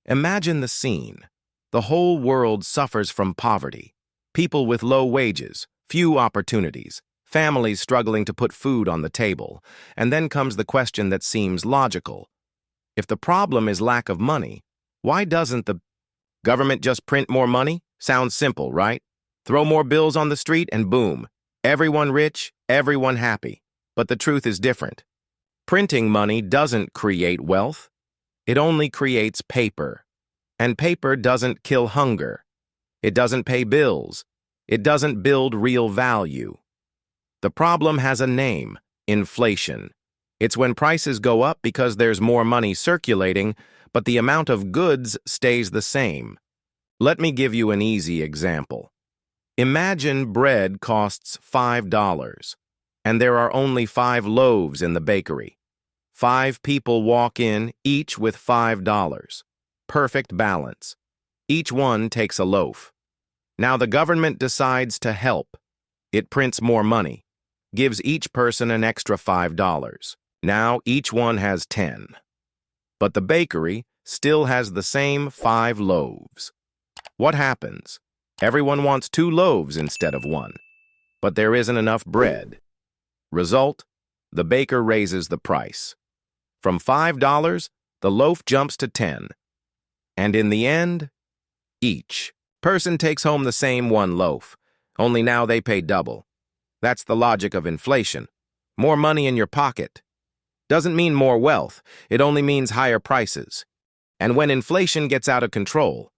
Imagine the scene. The whole world suffers from poverty. People with low wages, few opportunities, families struggling to put food on the table. And then comes the question that seems logical. If the problem is lack of money, why doesn't the government just print more money? Sounds simple, right? Throw more bills on the street and boom, everyone rich, everyone happy. But the truth is different. Printing money doesn't create wealth. It only creates paper. And paper doesn't kill hunger. It doesn't pay bills. It doesn't build real value. The problem has a name: inflation. It's when prices go up because there's more money circulating, but the amount of goods stays the same. Let me give you an easy example. Imagine bread costs $5, and there are only 5 loaves in the bakery. 5 people walk in, each with $5. Perfect balance. Each one takes a loaf. Now the government decides to help. It prints more money, gives each person an extra $5. Now each one has 10. But the bakery still has the same 5 loaves. What happens? Everyone wants 2 loaves instead of 1. But there isn't enough bread. Result? The baker raises the price. From $5, the loaf jumps to 10. And in the end, each person takes home the same 1 loaf, only now they pay double. That's the logic of inflation. More money in your pocket doesn't mean more wealth, it only means higher prices. And when inflation gets out of control,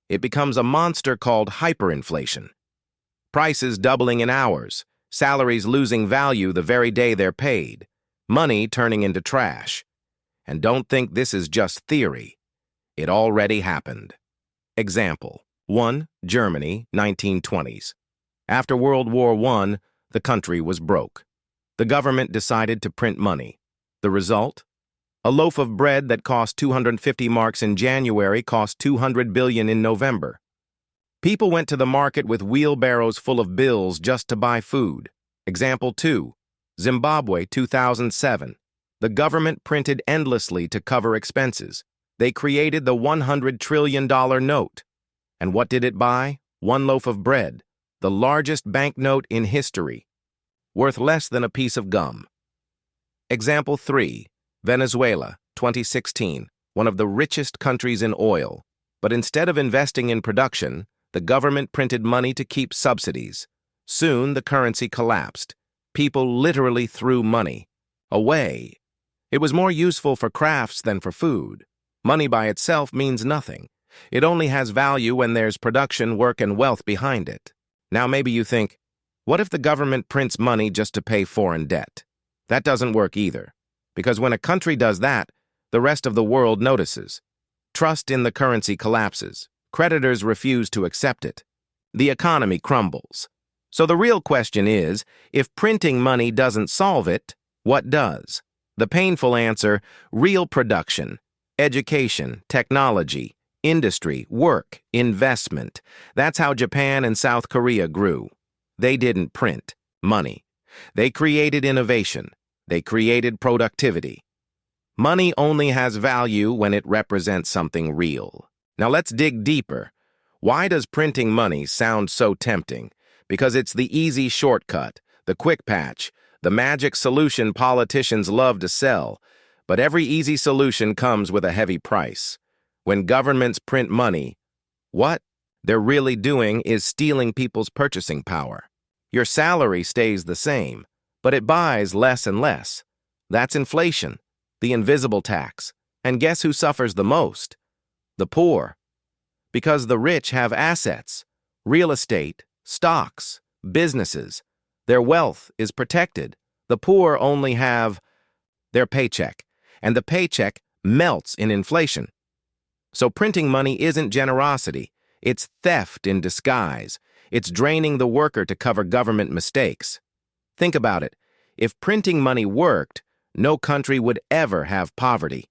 it becomes a monster called hyperinflation. Prices doubling in hours, salaries losing value the very day they're paid, money turning into trash. And don't think this is just theory. It already happened. Example 1. Germany, 1920s. After World War I, the country was broke. The government decided to print money. The result? A loaf of bread that cost 250 marks in January cost 200 billion in November. People went to the market with wheelbarrows full of bills just to buy food. Example 2. Zimbabwe, 2007. The government printed endlessly to cover expenses. They created the $100 trillion note. And what did it buy? 1 loaf of bread, the largest banknote in history, worth less than a piece of gum. Example 3. Venezuela, 2016, one of the richest countries in oil. But instead of investing in production, the government printed money to keep subsidies. Soon, the currency collapsed. People literally threw money away. It was more useful for crafts than for food. Money by itself means nothing. It only has value when there's production, work, and wealth behind it. Now maybe you think, what if the government prints money just to pay foreign debt? That doesn't work either. Because when a country does that, the rest of the world notices. Trust in the currency collapses. Creditors refuse to accept it. The economy crumbles. So the real question is, if printing money doesn't solve it, what does? The painful answer: real production, education, technology, industry, work, investment. That's how Japan and South Korea grew. They didn't print money. They created innovation. They created productivity. Money only has value when it represents something real. Now let's dig deeper. Why does printing money sound so tempting? Because it's the easy shortcut, the quick patch, the magic solution politicians love to sell. But every easy solution comes with a heavy price. When governments print money, what they're really doing is stealing people's purchasing power. Your salary stays the same, but it buys less and less. That's inflation, the invisible tax. And guess who suffers the most? The poor. Because the rich have assets, real estate, stocks, businesses. Their wealth is protected. The poor only have their paycheck, and the paycheck melts in inflation. So printing money isn't generosity. It's theft in disguise. It's draining the worker to cover government mistakes. Think about it. If printing money worked, no country would ever have poverty.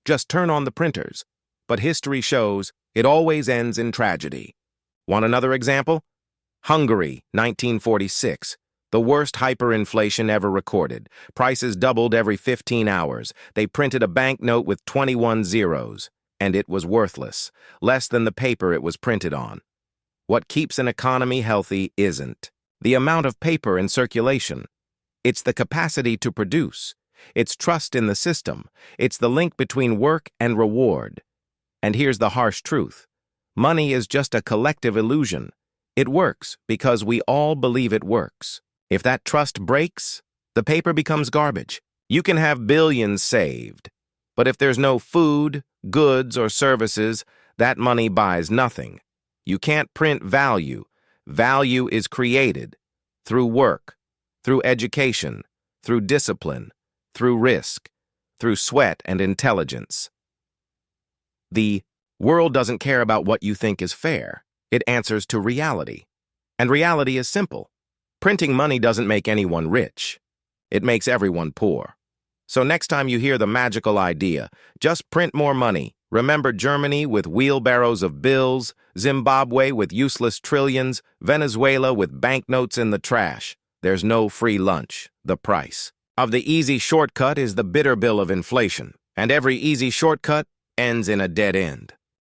Just turn on the printers. But history shows it always ends in tragedy. Want another example? Hungary, 1946. The worst hyperinflation ever recorded. Prices doubled every 15 hours. They printed a banknote with 21 zeros. and it was worthless, less than the paper it was printed on. What keeps an economy healthy isn't the amount of paper in circulation. It's the capacity to produce. It's trust in the system. It's the link between work and reward. And here's the harsh truth. Money is just a collective illusion. It works because we all believe it works. If that trust breaks, the paper becomes garbage. You can have billions saved, but if there's no food, goods, or services, that money buys nothing. You can't print value. Value is created through work, through education, through discipline, through risk, through sweat and intelligence. The world doesn't care about what you think is fair. It answers to reality. And reality is simple. Printing money doesn't make anyone rich. It makes everyone poor. So next time you hear the magical idea, just print more money. Remember Germany with wheelbarrows of bills, Zimbabwe with useless trillions, Venezuela with banknotes in the trash. There's no free lunch. The price of the easy shortcut is the bitter bill of inflation, and every easy shortcut ends in a dead end.